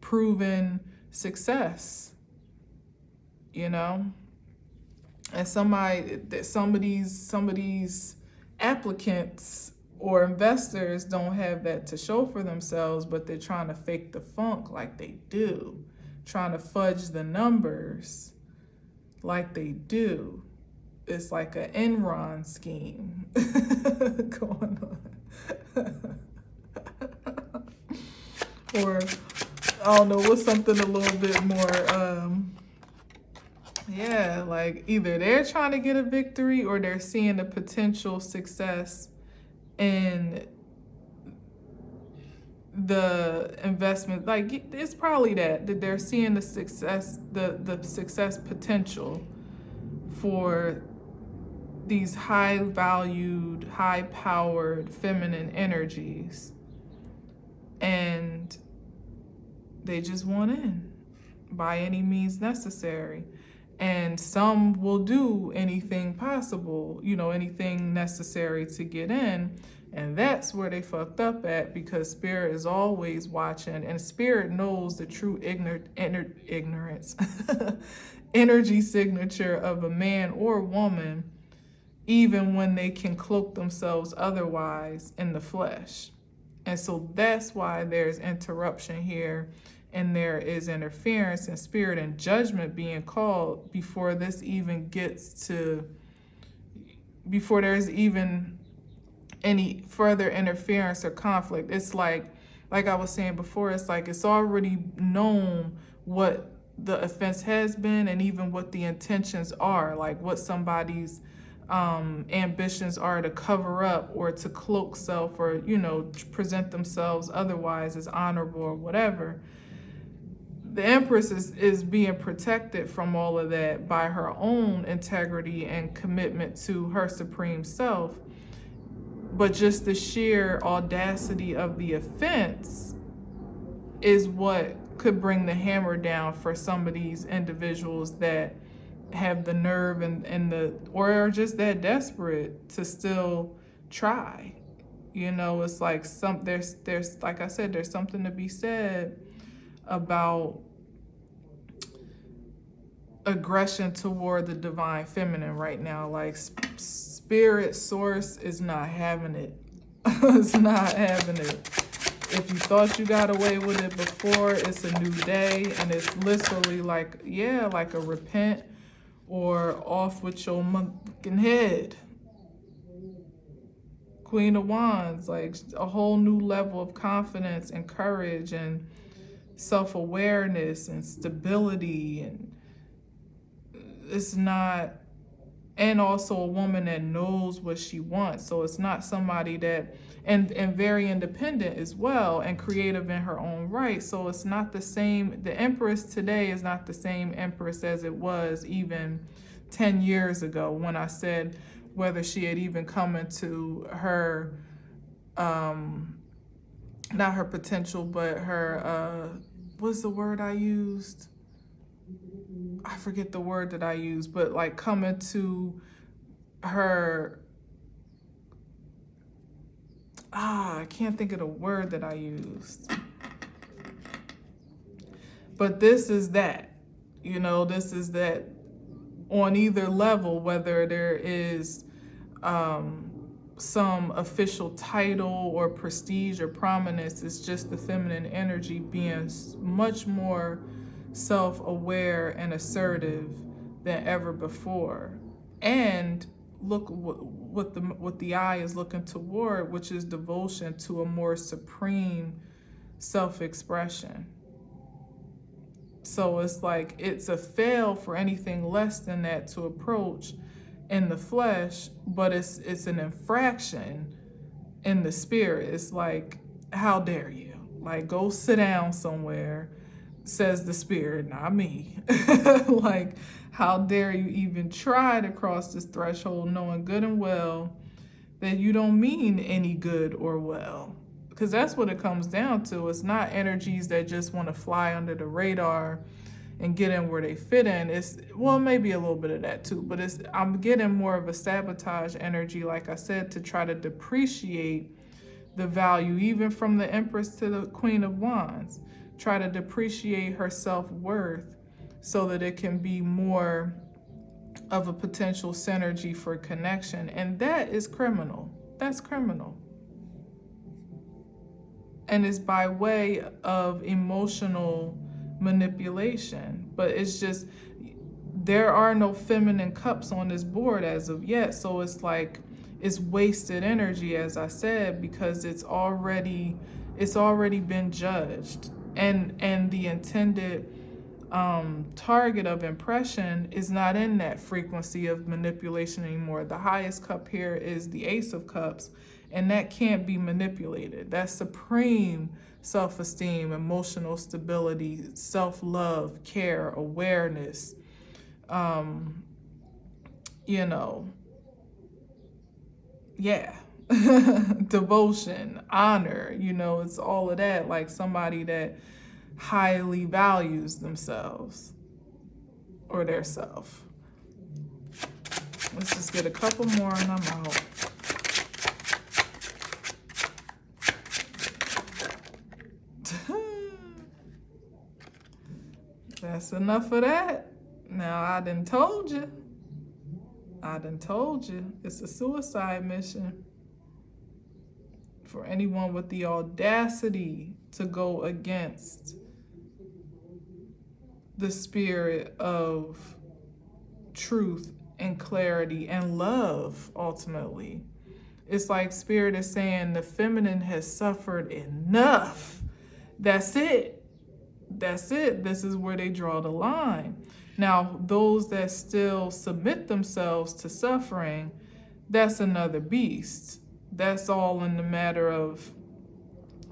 A: proven success, and some of these applicants or investors don't have that to show for themselves, but they're trying to fake the funk like they do, trying to fudge the numbers like they do. It's like an Enron scheme going on. Or, I don't know, what's something a little bit more, like either they're trying to get a victory or they're seeing the potential success in the investment. Like, it's probably that they're seeing the success potential for these high valued, high powered feminine energies, and they just want in by any means necessary. And some will do anything possible, anything necessary to get in. And that's where they fucked up at, because Spirit is always watching, and Spirit knows the true ignorance, energy signature of a man or woman, even when they can cloak themselves otherwise in the flesh. And so that's why there's interruption here, and there is interference in spirit and judgment being called before there's even any further interference or conflict. It's like I was saying before, it's like it's already known what the offense has been, and even what the intentions are, like what somebody's ambitions are to cover up or to cloak self, or present themselves otherwise as honorable or whatever. The Empress is being protected from all of that by her own integrity and commitment to her supreme self. But just the sheer audacity of the offense is what could bring the hammer down for some of these individuals that have the nerve or are just that desperate to still try. It's like there's like I said, there's something to be said about aggression toward the Divine Feminine right now. Like Spirit Source is not having it. It's not having it. If you thought you got away with it before, it's a new day, and it's literally like, yeah, like a repent or off with your motherfucking head. Queen of Wands, like a whole new level of confidence and courage and self-awareness and stability, and it's not, and also a woman that knows what she wants. So it's not somebody that, and very independent as well, and creative in her own right. So it's not the same, the Empress today is not the same Empress as it was even 10 years ago, when I said whether she had even come into her, not her potential, but her, what's the word I used? I forget the word that I used, but like coming to her, I can't think of the word that I used. But this is that, this is that on either level, whether there is some official title or prestige or prominence, it's just the feminine energy being much more self-aware and assertive than ever before. And look what the eye is looking toward, which is devotion to a more supreme self-expression. So it's like it's a fail for anything less than that to approach in the flesh, but it's an infraction in the spirit. It's like, how dare you? Like, go sit down somewhere, says the spirit, not me. Like, how dare you even try to cross this threshold, knowing good and well that you don't mean any good or well. Because that's what it comes down to. It's not energies that just want to fly under the radar and get in where they fit in. It's, well, maybe a little bit of that too, but I'm getting more of a sabotage energy, like I said, to try to depreciate the value, even from the Empress to the Queen of Wands. Try to depreciate her self-worth so that it can be more of a potential synergy for connection. And that is criminal. That's criminal. And it's by way of emotional manipulation. But it's just, there are no feminine cups on this board as of yet. So it's like, it's wasted energy, as I said, because it's already been judged. And the intended target of impression is not in that frequency of manipulation anymore. The highest cup here is the Ace of Cups, and that can't be manipulated. That's supreme self-esteem, emotional stability, self-love, care, awareness, devotion, honor, it's all of that, like somebody that highly values themselves or their self. Let's just get a couple more and I'm out. That's enough of that. Now, I done told you. It's a suicide mission for anyone with the audacity to go against the spirit of truth and clarity and love, ultimately. It's like spirit is saying the feminine has suffered enough. That's it. This is where they draw the line. Now, those that still submit themselves to suffering, that's another beast. That's all in the matter of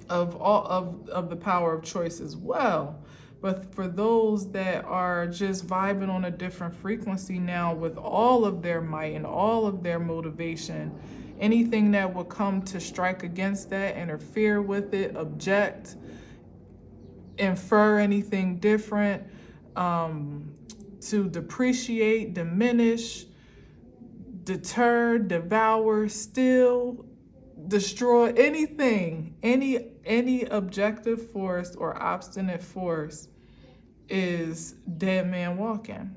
A: the power of choice as well. But for those that are just vibing on a different frequency now with all of their might and all of their motivation, anything that would come to strike against that, interfere with it, object, infer anything different, to depreciate, diminish, deter, devour, steal, destroy, anything, any objective force or obstinate force is dead man walking.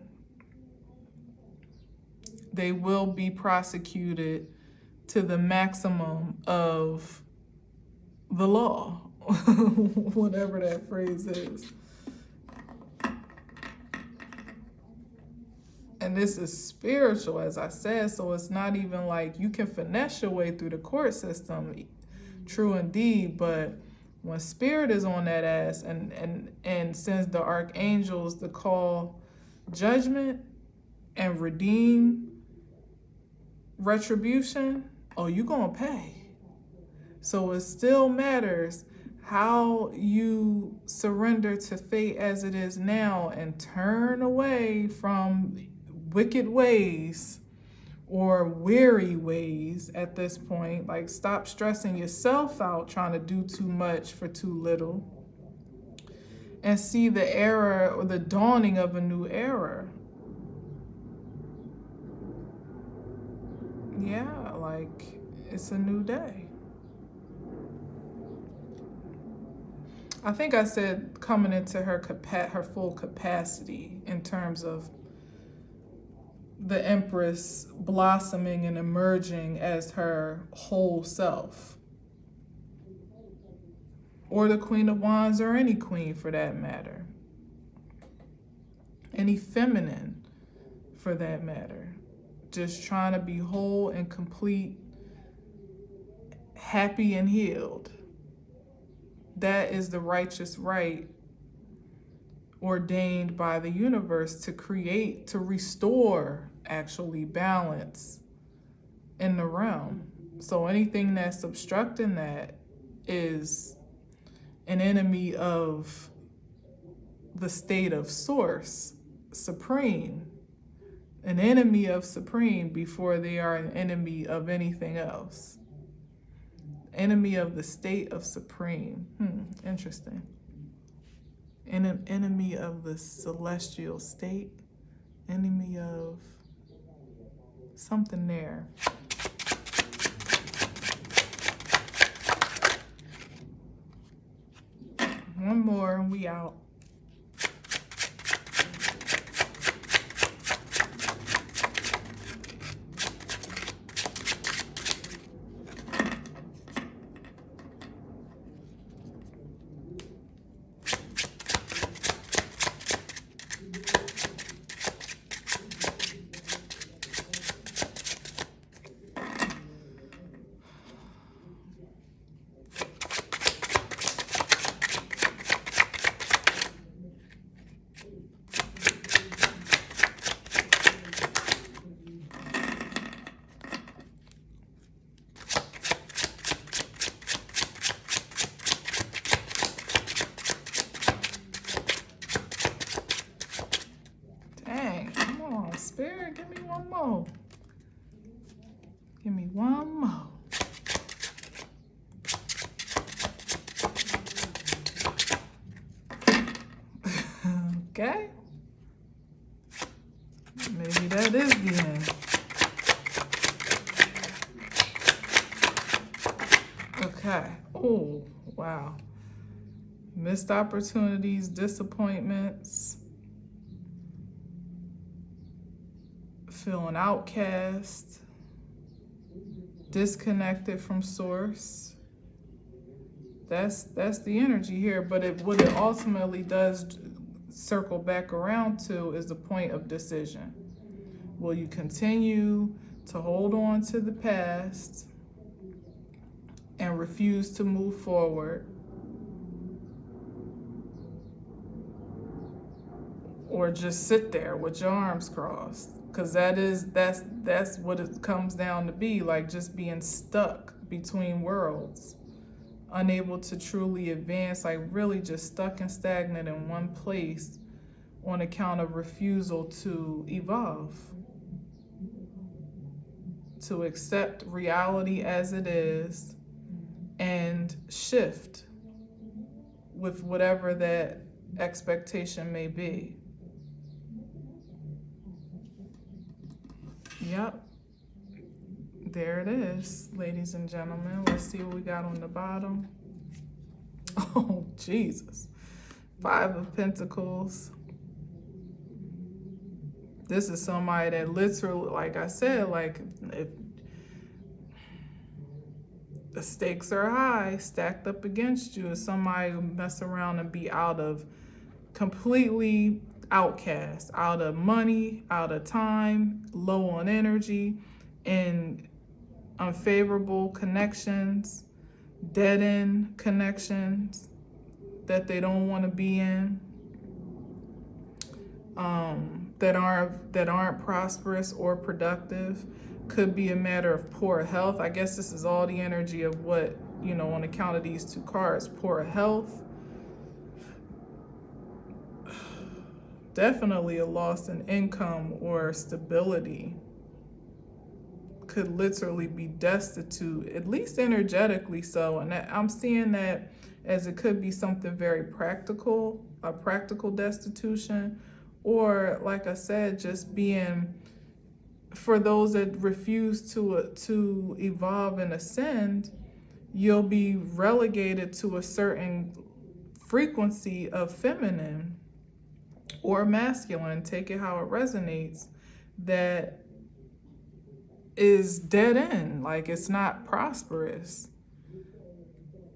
A: They will be prosecuted to the maximum of the law. whatever that phrase is. And this is spiritual, as I said, so it's not even like you can finesse your way through the court system, true indeed, but when spirit is on that ass and sends the archangels to call judgment and redeem retribution, oh, you gonna pay. So it still matters how you surrender to fate as it is now and turn away from wicked ways or weary ways at this point. Like, stop stressing yourself out trying to do too much for too little, and see the era or the dawning of a new era. Yeah, like, it's a new day. I think I said coming into her full capacity in terms of the Empress blossoming and emerging as her whole self. Or the Queen of Wands, or any queen for that matter. Any feminine for that matter. Just trying to be whole and complete, happy and healed. That is the righteous right ordained by the universe to create, to restore actually balance in the realm. So anything that's obstructing that is an enemy of the state of source, supreme, an enemy of supreme before they are an enemy of anything else. Enemy of the state of supreme. Interesting. And an enemy of the celestial state. Enemy of something there. One more and we out. Spirit, give me one more. Give me one more. Okay. Maybe that is the end. Okay. Oh, wow. Missed opportunities, disappointments. Feeling outcast, disconnected from source. That's the energy here, but what it ultimately does circle back around to is the point of decision. Will you continue to hold on to the past and refuse to move forward, or just sit there with your arms crossed? Because that's what it comes down to be, like just being stuck between worlds, unable to truly advance, like really just stuck and stagnant in one place on account of refusal to evolve, to accept reality as it is and shift with whatever that expectation may be. Yep, there it is, ladies and gentlemen. Let's see what we got on the bottom. Oh, Jesus. 5 of Pentacles. This is somebody that literally, like I said, like if the stakes are high, stacked up against you. If somebody mess around and be completely outcast, out of money, out of time, low on energy, and unfavorable connections, dead end connections that they don't want to be in, that aren't prosperous or productive. Could be a matter of poor health. I guess this is all the energy of what, on account of these two cards. Poor health. Definitely a loss in income or stability. Could literally be destitute, at least energetically so. And I'm seeing that as it could be something very practical, a practical destitution, or like I said, just being, for those that refuse to evolve and ascend, you'll be relegated to a certain frequency of feminine or masculine, take it how it resonates, that is dead end. Like, it's not prosperous.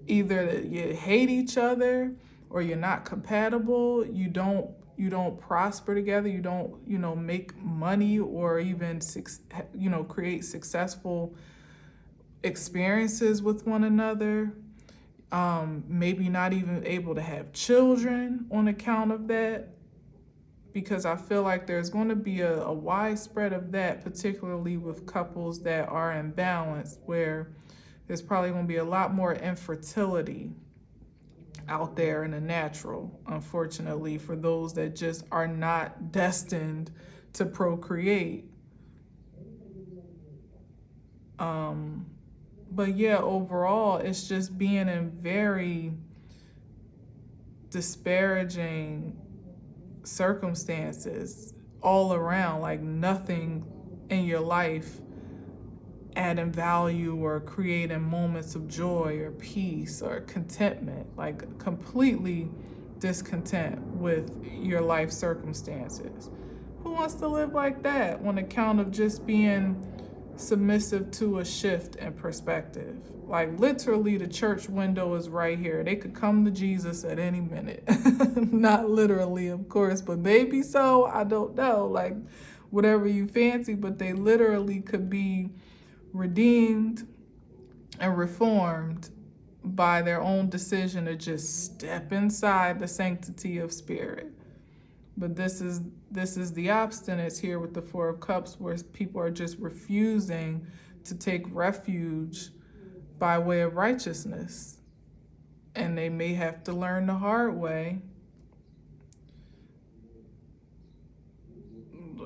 A: Either you hate each other or you're not compatible, you don't prosper together, you don't, make money or even, create successful experiences with one another. Maybe not even able to have children on account of that, because I feel like there's going to be a widespread of that, particularly with couples that are imbalanced, where there's probably going to be a lot more infertility out there in the natural, unfortunately, for those that just are not destined to procreate. But yeah, overall, it's just being in very disparaging circumstances all around, like nothing in your life adding value or creating moments of joy or peace or contentment, like completely discontent with your life circumstances. Who wants to live like that on account of just being submissive to a shift in perspective? Like, literally, the church window is right here. They could come to Jesus at any minute. Not literally, of course, but maybe so. I don't know. Like, whatever you fancy, but they literally could be redeemed and reformed by their own decision to just step inside the sanctity of spirit. But this is the obstinance here with the Four of Cups, where people are just refusing to take refuge by way of righteousness. And they may have to learn the hard way,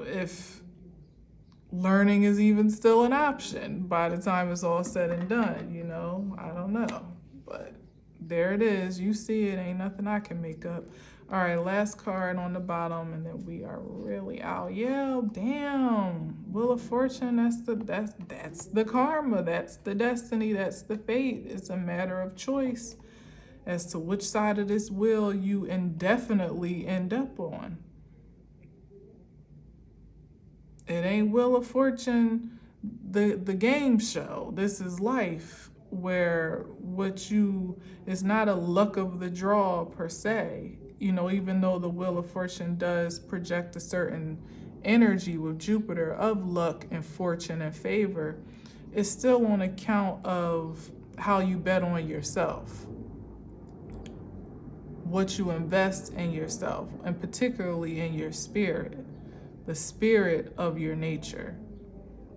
A: if learning is even still an option by the time it's all said and done, I don't know. But there it is. You see it. Ain't nothing I can make up. All right, last card on the bottom, and then we are really out. Yeah, damn. Wheel of Fortune, that's the karma, that's the destiny, that's the fate. It's a matter of choice as to which side of this wheel you indefinitely end up on. It ain't Wheel of Fortune, the game show. This is life, where it's not a luck of the draw per se. Even though the Wheel of Fortune does project a certain energy with Jupiter of luck and fortune and favor, it's still on account of how you bet on yourself, what you invest in yourself, and particularly in your spirit, the spirit of your nature.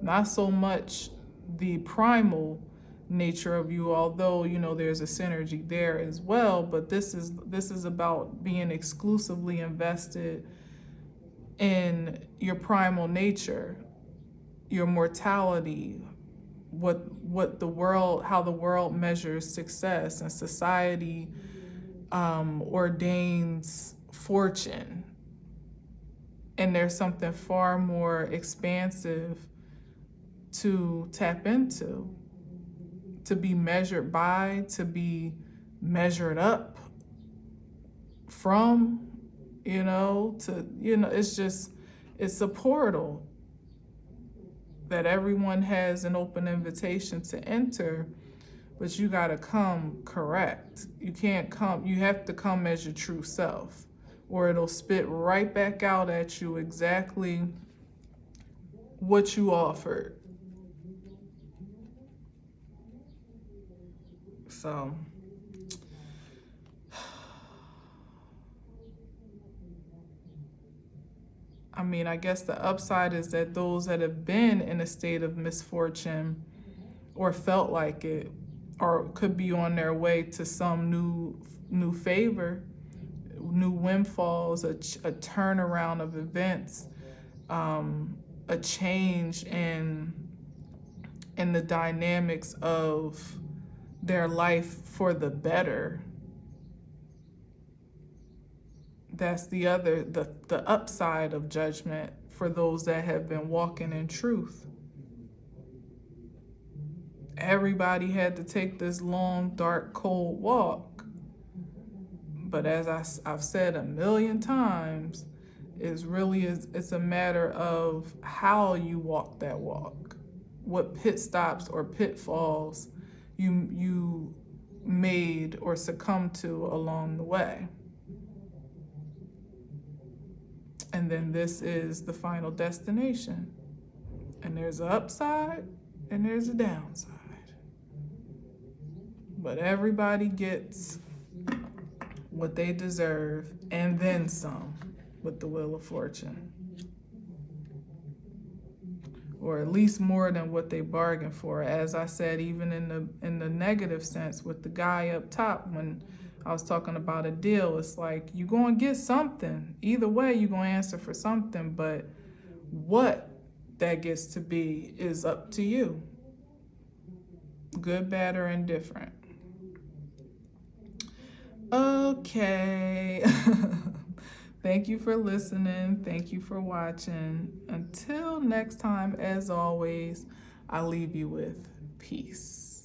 A: Not so much the primal nature of you, although there's a synergy there as well, but this is about being exclusively invested in your primal nature, your mortality, what the world, how the world measures success, and society ordains fortune. And there's something far more expansive to tap into, to be measured by, to be measured up from, it's a portal that everyone has an open invitation to enter, but you got to come correct. You can't come, you have to come as your true self, or it'll spit right back out at you exactly what you offered. So, I mean, I guess the upside is that those that have been in a state of misfortune or felt like it, or could be on their way to some new favor, new windfalls, a turnaround of events, a change in the dynamics of their life for the better. That's the upside of judgment for those that have been walking in truth. Everybody had to take this long, dark, cold walk. But as I've said a million times, it's a matter of how you walk that walk. What pit stops or pitfalls you made or succumbed to along the way. And then this is the final destination. And there's an upside and there's a downside. But everybody gets what they deserve and then some with the Wheel of Fortune. Or at least more than what they bargained for. As I said, even in the negative sense with the guy up top, when I was talking about a deal, it's like you're going to get something. Either way, you're going to answer for something, but what that gets to be is up to you. Good, bad, or indifferent. Okay. Thank you for listening. Thank you for watching. Until next time, as always, I leave you with peace.